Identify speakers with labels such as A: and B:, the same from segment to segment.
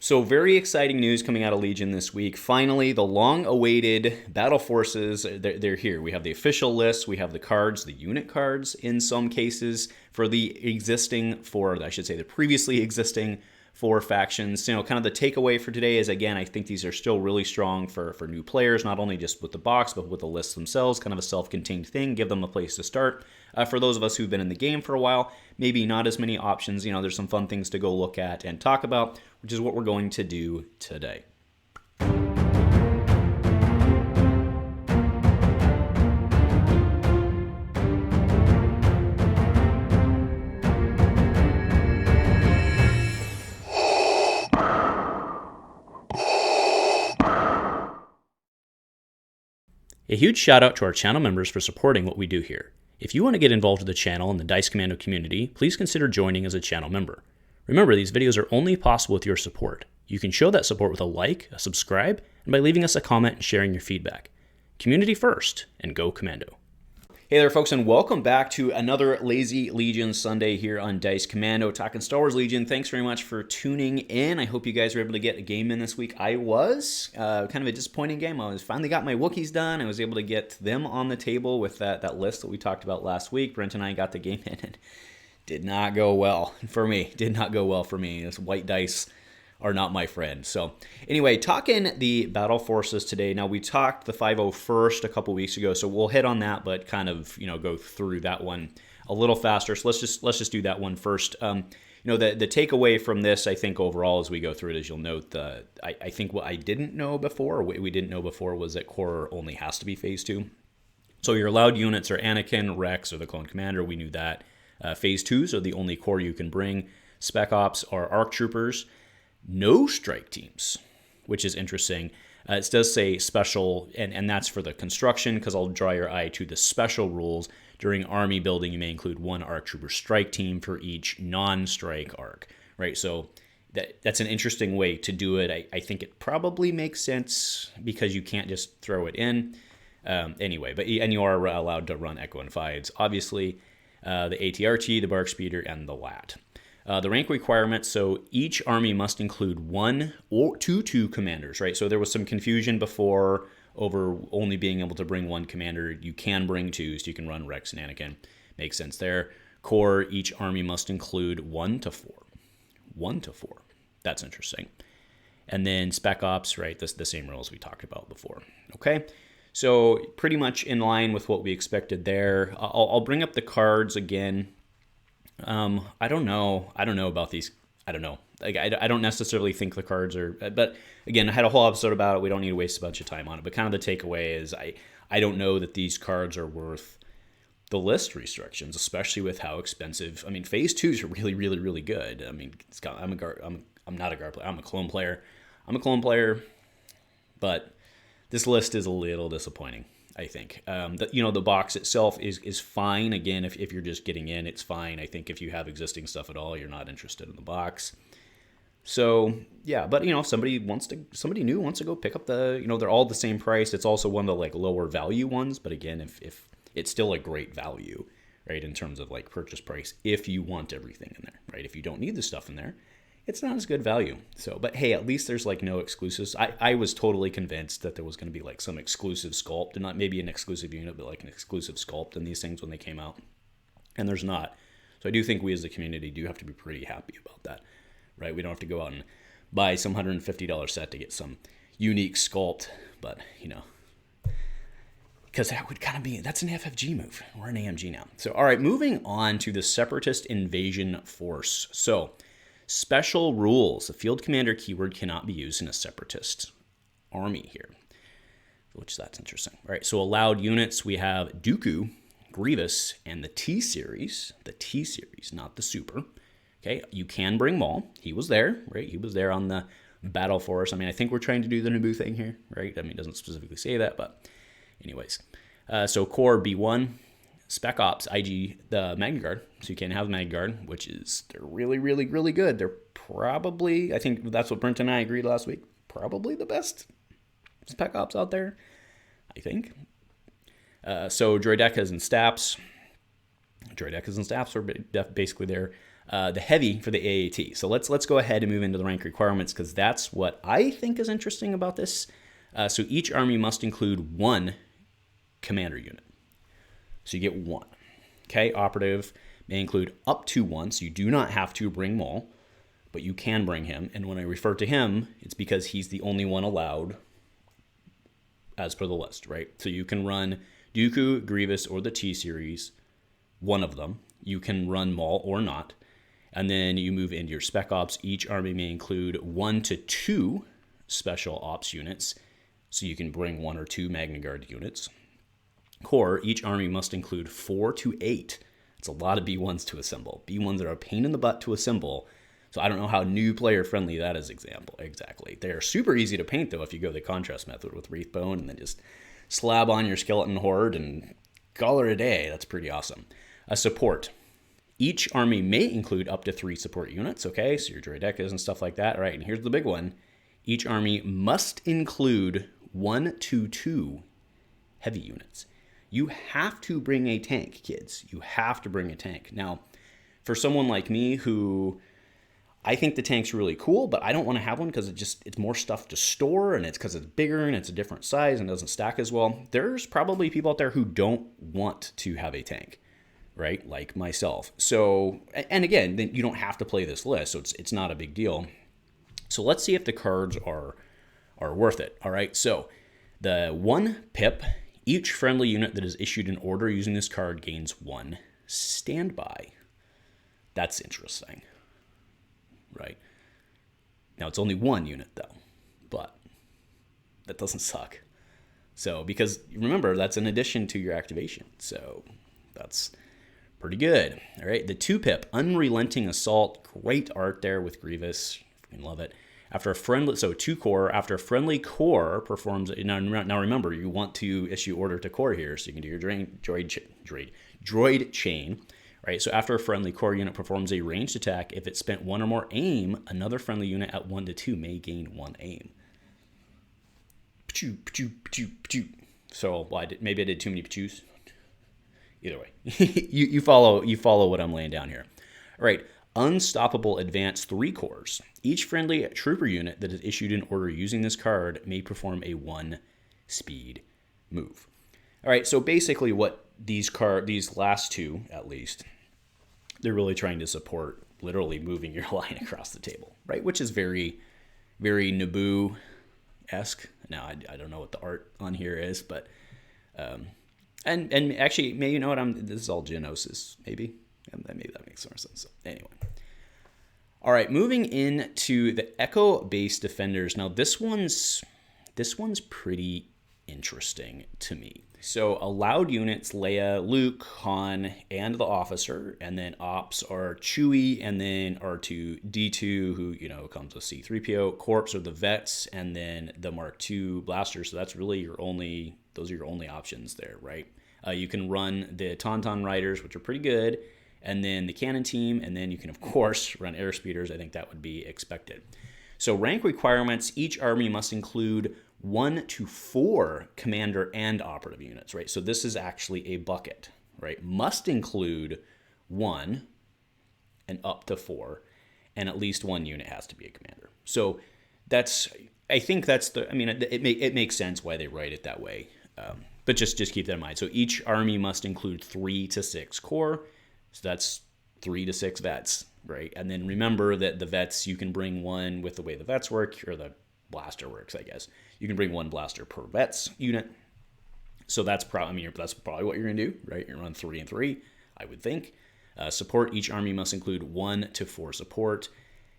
A: So very exciting news coming out of Legion this week. Finally, the long-awaited battle forces, they're here. We have the official list, we have the cards, the unit cards in some cases for the previously existing four factions. Kind of the takeaway for today is, again, I think these are still really strong for new players, not only just with the box, but with the lists themselves, kind of a self-contained thing, give them a place to start. For those of us who've been in the game for a while, maybe not as many options. There's some fun things to go look at and talk about, which is what we're going to do today. A huge shout out to our channel members for supporting what we do here. If you want to get involved with the channel and the Dice Commando community, please consider joining as a channel member. Remember, these videos are only possible with your support. You can show that support with a like, a subscribe, and by leaving us a comment and sharing your feedback. Community first, and go Commando. Hey there, folks, and welcome back to another Lazy Legion Sunday here on Dice Commando, talking Star Wars Legion. Thanks very much for tuning in. I hope you guys were able to get a game in this week. I was. Kind of a disappointing game. I finally got my Wookiees done. I was able to get them on the table with that list that we talked about last week. Brent and I got the game in, and did not go well for me. Did not go well for me. This white dice are not my friend. So anyway, talking the battle forces today. Now, we talked the 501st a couple weeks ago, so we'll hit on that, but kind of go through that one a little faster. So let's just do that one first. The takeaway from this, I think overall as we go through it, as you'll note, I think what I didn't know before, or what we didn't know before, was that core only has to be phase 2. So your allowed units are Anakin, Rex, or the Clone Commander. We knew that. Phase 2s are the only core you can bring. Spec Ops are ARC Troopers. No strike teams, which is interesting. It does say special, and that's for the construction, because I'll draw your eye to the special rules. During army building, you may include one ARC Trooper strike team for each non-strike ARC, right? So that's an interesting way to do it. I think it probably makes sense because you can't just throw it in. Anyway, and you are allowed to run Echo and Fives, obviously. The ATRT, the Bark Speeder, and the LAT. The rank requirements, so each army must include 1 or 2 commanders, right? So there was some confusion before over only being able to bring 1 commander. You can bring 2, so you can run Rex and Anakin. Makes sense there. Core, each army must include 1 to 4. 1 to 4. That's interesting. And then Spec Ops, right? That's the same rules we talked about before. Okay? So pretty much in line with what we expected there. I'll bring up the cards again. I don't know about these. I don't know. Like, I don't necessarily think the cards are, but again, I had a whole episode about it. We don't need to waste a bunch of time on it, but kind of the takeaway is I don't know that these cards are worth the list restrictions, especially with how expensive. I mean, phase 2s are really, really, really good. I mean, I'm not a guard player. I'm a clone player. But this list is a little disappointing, I think. The box itself is fine. Again, if you're just getting in, it's fine. I think if you have existing stuff at all, you're not interested in the box. So yeah, but if somebody new wants to go pick up they're all the same price. It's also one of the lower value ones, but again, if it's still a great value, right, in terms of purchase price, if you want everything in there, right? If you don't need the stuff in there, it's not as good value. So, but hey, at least there's no exclusives. I was totally convinced that there was going to be some exclusive sculpt, and not maybe an exclusive unit, but an exclusive sculpt in these things when they came out. And there's not. So I do think we as the community do have to be pretty happy about that, right? We don't have to go out and buy some $150 set to get some unique sculpt, but because that would kind of that's an FFG move. We're an AMG now. So, all right, moving on to the Separatist Invasion Force. So, special rules. The field commander keyword cannot be used in a Separatist army here, which that's interesting. All right, so allowed units, we have Dooku, Grievous, and the T-Series. The T-Series, not the Super. Okay, you can bring Maul. He was there, right? He was there on the battle force. I mean, I think we're trying to do the Naboo thing here, right? I mean, it doesn't specifically say that, but anyways. So core B1. Spec Ops, IG, the Magna Guard. So you can have Magna Guard, which they're really, really, really good. They're probably, I think that's what Brent and I agreed last week, probably the best Spec Ops out there, I think. So Droidekas and Staps. Droidekas and Staps are basically there. the heavy for the AAT. So let's go ahead and move into the rank requirements, because that's what I think is interesting about this. So each army must include one commander unit. So you get one. Okay, operative may include up to one, so you do not have to bring Maul, but you can bring him. And when I refer to him, it's because he's the only one allowed as per the list, right? So you can run Dooku, Grievous, or the T-Series, one of them. You can run Maul or not. And then you move into your Spec Ops. Each army may include 1 to 2 Special Ops units, so you can bring 1 or 2 Magna Guard units. Core, each army must include 4 to 8. It's a lot of B1s to assemble. B1s are a pain in the butt to assemble, so I don't know how new player friendly that is exactly. They're super easy to paint, though, if you go the contrast method with Wraith Bone and then just slab on your skeleton horde and call it a day. That's pretty awesome. Support. Each army may include up to 3 support units, okay? So your droidekas and stuff like that. All right, and here's the big one. Each army must include 1 to 2 heavy units. You have to bring a tank, kids. You have to bring a tank. Now, for someone like me who I think the tank's really cool, but I don't want to have one because it's more stuff to store, and it's because it's bigger and it's a different size and doesn't stack as well. There's probably people out there who don't want to have a tank, right? Like myself. So, and again, then you don't have to play this list, so it's not a big deal. So let's see if the cards are worth it. All right. So the 1 pip, each friendly unit that is issued an order using this card gains 1 standby. That's interesting. Right. Now it's only 1 unit though, but that doesn't suck. So, because remember, that's in addition to your activation. So that's pretty good. All right. The 2 pip, Unrelenting Assault. Great art there with Grievous. I love it. After a friendly, so 2 core, after a friendly core performs, now remember, you want to issue order to core here, so you can do your droid chain, right? So after a friendly core unit performs a ranged attack, if it spent 1 or more aim, another friendly unit at 1 to 2 may gain 1 aim. So maybe I did too many pachus. Either way, you follow what I'm laying down here. All right. Unstoppable Advance 3 cores. Each friendly trooper unit that is issued an order using this card may perform a 1 speed move. All right, so basically what these last 2, at least, they're really trying to support literally moving your line across the table, right? Which is very, very Naboo-esque. Now, I don't know what the art on here is, but, and actually, maybe you know what, this is all Geonosis, maybe. And maybe that makes more sense. So anyway. All right, moving into the Echo-based defenders. Now this one's pretty interesting to me. So allowed units, Leia, Luke, Han, and the officer, and then ops are Chewie, and then R2-D2, who comes with C-3PO. Corps are the vets, and then the Mark II blaster. So that's really those are your only options there, right? You can run the Tauntaun Riders, which are pretty good, and then the cannon team, and then you can, of course, run airspeeders. I think that would be expected. So rank requirements, each army must include 1 to 4 commander and operative units, right? So this is actually a bucket, right? Must include 1 and up to 4, and at least 1 unit has to be a commander. So it makes sense why they write it that way. But just keep that in mind. So each army must include 3 to 6 core. So that's 3 to 6 vets, right? And then remember that the vets, you can bring 1 with the way the vets work, or the blaster works, I guess. You can bring 1 blaster per vets unit. So that's probably what you're going to do, right? You're going to run 3 and 3, I would think. Support, each army must include 1 to 4 support.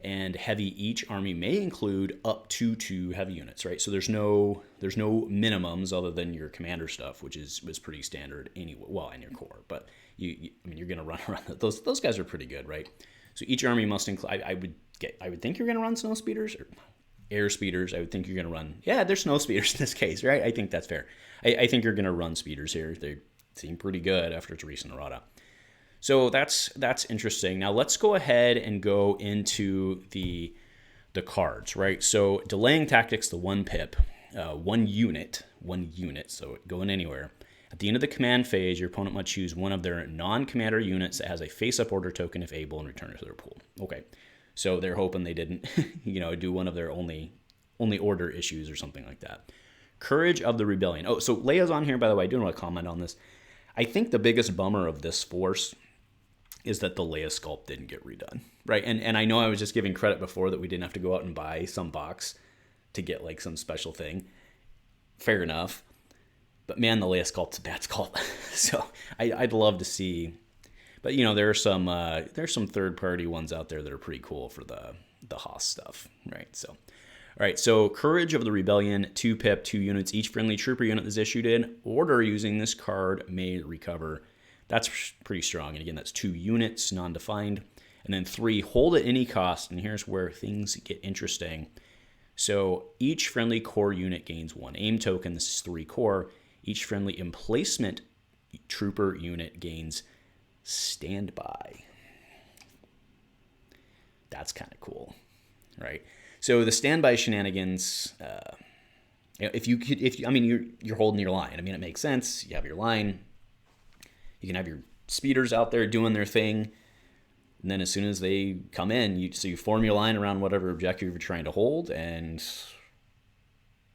A: And heavy, each army may include up to 2 heavy units, right? So there's no minimums other than your commander stuff, which was pretty standard anyway. Well, and your core, but you're gonna run around. Those guys are pretty good, right? So each army must include. I would think you're gonna run snow speeders or air speeders. I would think you're gonna run. Yeah, there's snow speeders in this case, right? I think that's fair. I think you're gonna run speeders here. They seem pretty good after its recent errata. So that's interesting. Now let's go ahead and go into the cards, right? So delaying tactics, the 1 pip, 1 unit, so going anywhere. At the end of the command phase, your opponent must choose one of their non-commander units that has a face-up order token if able and return it to their pool. Okay, so they're hoping they didn't, do one of their only order issues or something like that. Courage of the Rebellion. Oh, so Leia's on here, by the way. I do want to comment on this. I think the biggest bummer of this force is that the Leia sculpt didn't get redone, right? And I know I was just giving credit before that we didn't have to go out and buy some box to get like some special thing. Fair enough. But man, the Leia sculpt's a bad sculpt. So I'd love to see. But there's some third-party ones out there that are pretty cool for the Hoth stuff, right? So, all right. So Courage of the Rebellion, 2 pip, 2 units. Each friendly trooper unit that's issued in order using this card may recover. That's pretty strong. And again, that's 2 units, non-defined. And then 3, hold at any cost. And here's where things get interesting. So each friendly core unit gains 1 aim token. This is 3 core. Each friendly emplacement trooper unit gains standby. That's kind of cool, right? So the standby shenanigans, you're holding your line. I mean, it makes sense. You have your line. You can have your speeders out there doing their thing. And then as soon as they come in, you form your line around whatever objective you're trying to hold, and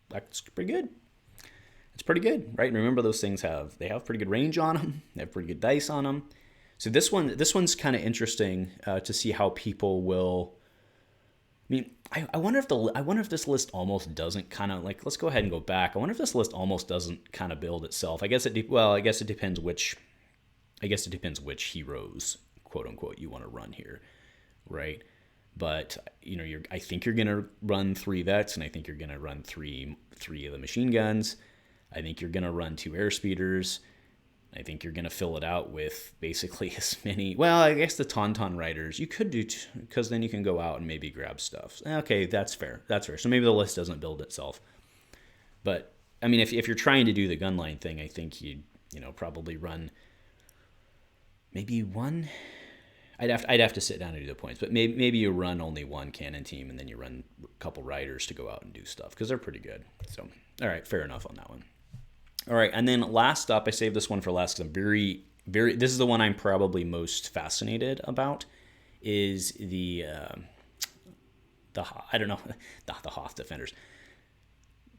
A: that's pretty good. It's pretty good, right? And remember, those things have pretty good range on them. They have pretty good dice on them. So this one's kind of interesting to see how people will. I mean, I wonder if this list almost doesn't kind of like. Let's go ahead and go back. I wonder if this list almost doesn't kind of build itself. I guess it depends which heroes, quote unquote, you want to run here, right? But I think you're gonna run 3 vets, and I think you're gonna run three of the machine guns. I think you're gonna run 2 air speeders. I think you're gonna fill it out with basically as many. Well, I guess the Tauntaun riders you could do, because then you can go out and maybe grab stuff. Okay, that's fair. So maybe the list doesn't build itself. But I mean, if you're trying to do the gunline thing, I think you'd probably run maybe 1. I'd have to sit down and do the points, but maybe you run only 1 cannon team, and then you run a couple riders to go out and do stuff, because they're pretty good. So, all right, fair enough on that one. All right, and then last up, I saved this one for last because I'm this is the one I'm probably most fascinated about, is the Hoth Defenders.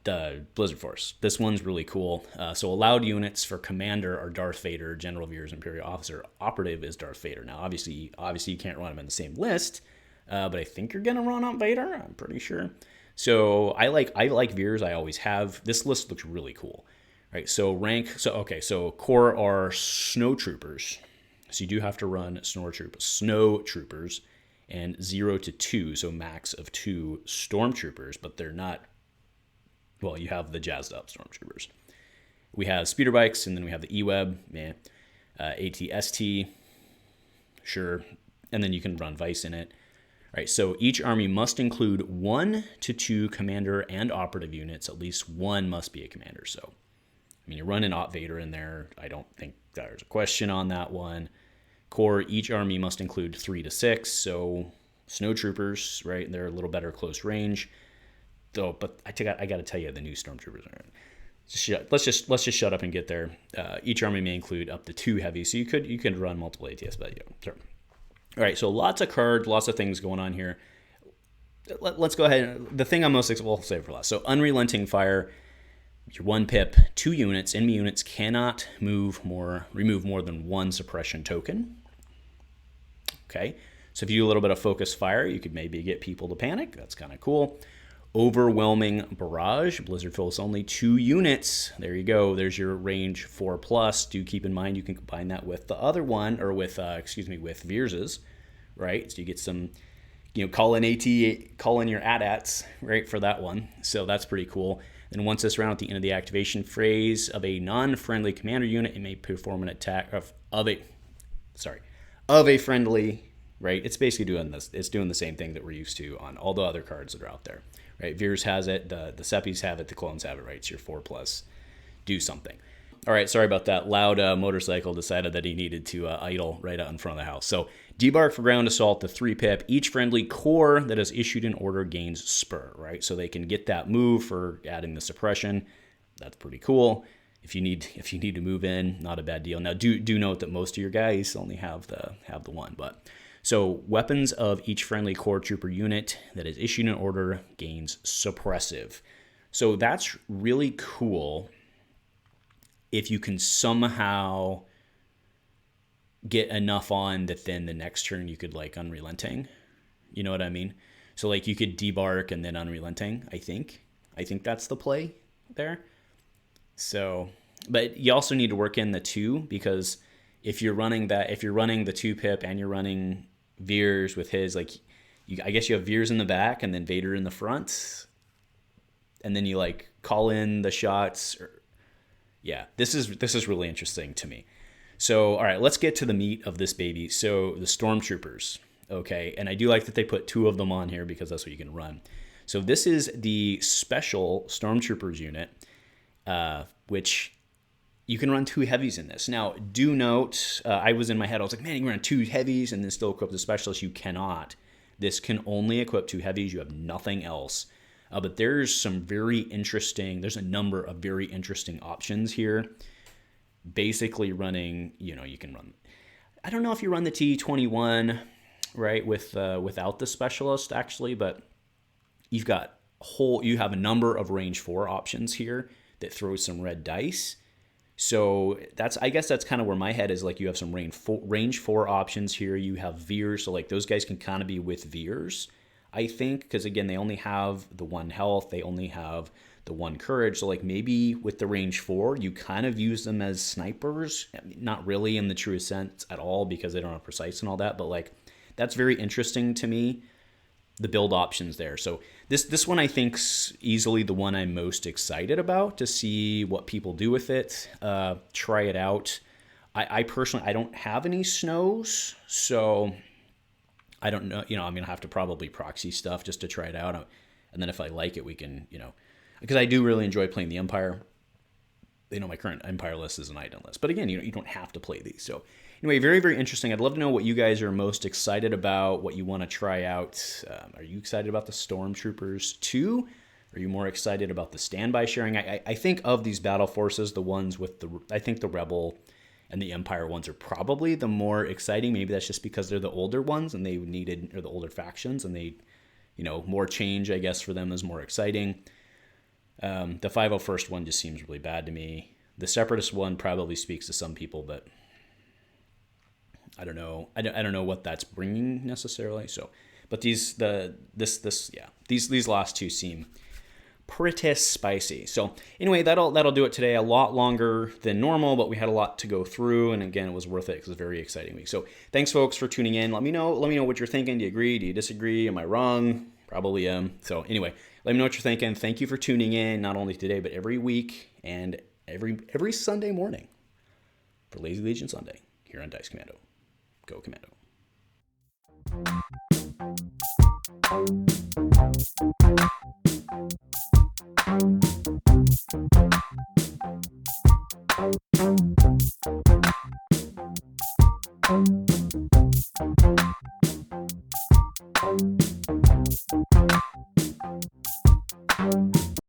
A: The Blizzard Force. This one's really cool. So allowed units for Commander are Darth Vader, General Veers, Imperial Officer. Operative is Darth Vader. Now, obviously you can't run them in the same list, but I think you're gonna run on Vader. I'm pretty sure. So I like Veers. I always have. This list looks really cool, right? So rank. So core are Snow Troopers. So you do have to run Snow Troopers, and 0 to 2. So max of 2 Stormtroopers, but they're not. Well, you have the jazzed up Stormtroopers. We have speeder bikes, and then we have the E-Web, AT-ST, sure, and then you can run Vice in it. All right, so each army must include 1 to 2 commander and operative units. At least 1 must be a commander. So, I mean, you're running Op Vader in there. I don't think there's a question on that one. Core, each army must include 3 to 6. So, Snow Troopers, right? They're a little better close range. Though, but I got to tell you, the new Stormtroopers are. Let's just shut up and get there. Each army may include up to 2 heavy, so you could run multiple ATS, but sure. All right, so lots of cards, lots of things going on here. Let's go ahead. The thing I'm most excited, we'll save for last. So Unrelenting Fire, your 1 pip, 2 units. Enemy units cannot remove more than 1 suppression token. Okay, so if you do a little bit of focus fire, you could maybe get people to panic. That's kind of cool. Overwhelming Barrage, Blizzard Force only 2 units. There you go. There's your range 4+. Do keep in mind you can combine that with the other one, or with Veers's, right? So you get some, call in your AT-ATs, right, for that one. So that's pretty cool. And once this round, at the end of the activation phase of a non-friendly commander unit, it may perform an attack of a friendly. Right, it's basically doing this. It's doing the same thing that we're used to on all the other cards that are out there. Right, Veers has it, the Seppies have it, the clones have it. Right, it's your 4+. Do something. All right, sorry about that. Loud motorcycle decided that he needed to idle right out in front of the house. So debark for ground assault, the 3 pip. Each friendly core that is issued in order gains spur. Right, so they can get that move for adding the suppression. That's pretty cool. if you need to move in, not a bad deal. Now do note that most of your guys only have the one, but so weapons of each friendly core trooper unit that is issued an order gains suppressive. So that's really cool if you can somehow get enough on that then the next turn you could like unrelenting. You know what I mean? So like you could debark and then unrelenting, I think that's the play there. So, but you also need to work in the 2, because if you're running the 2 pip and you're running Veers with his, like, I guess you have Veers in the back and then Vader in the front, and then you like call in the shots. Yeah, this is really interesting to me. So, all right, let's get to the meat of this baby. So the stormtroopers, okay, and I do like that they put 2 of them on here because that's what you can run. So this is the special stormtroopers unit, which you can run 2 heavies in this. Now, do note, I was in my head, I was like, man, you can run 2 heavies and then still equip the specialist. You cannot. This can only equip 2 heavies. You have nothing else. But there's a number of very interesting options here. Basically running, you can run, I don't know if you run the T-21, right, without the specialist, actually, but you have a number of range 4 options here that throws some red dice. So I guess that's kind of where my head is. Like, you have some range 4 options here. You have Veers, so like those guys can kind of be with Veers, I think, because again, they only have the 1 health, they only have the 1 courage. So like maybe with the range 4, you kind of use them as snipers. I mean, not really in the truest sense at all, because they don't have precise and all that, but like that's very interesting to me, the build options there. So this one I think's easily the one I'm most excited about to see what people do with it. Try it out. I personally, I don't have any snows, so I don't know. I'm gonna have to probably proxy stuff just to try it out, and then if I like it, we can, because I do really enjoy playing the Empire. My current Empire list is an Iden list, but again, you don't have to play these. So anyway, very, very interesting. I'd love to know what you guys are most excited about, what you want to try out. Are you excited about the Stormtroopers too? Are you more excited about the standby sharing? I think of these battle forces, the ones with I think the Rebel and the Empire ones are probably the more exciting. Maybe that's just because they're the older ones and or the older factions, and they, more change, I guess, for them is more exciting. The 501st one just seems really bad to me. The Separatist one probably speaks to some people, but I don't know. I don't know what that's bringing necessarily. So, but these last 2 seem pretty spicy. So anyway, that'll do it today. A lot longer than normal, but we had a lot to go through, and again, it was worth it because it was a very exciting week. So thanks, folks, for tuning in. Let me know what you're thinking. Do you agree? Do you disagree? Am I wrong? Probably am. So anyway, let me know what you're thinking. Thank you for tuning in, not only today, but every week and every Sunday morning for Lazy Legion Sunday here on Dice Commando. Go Commando.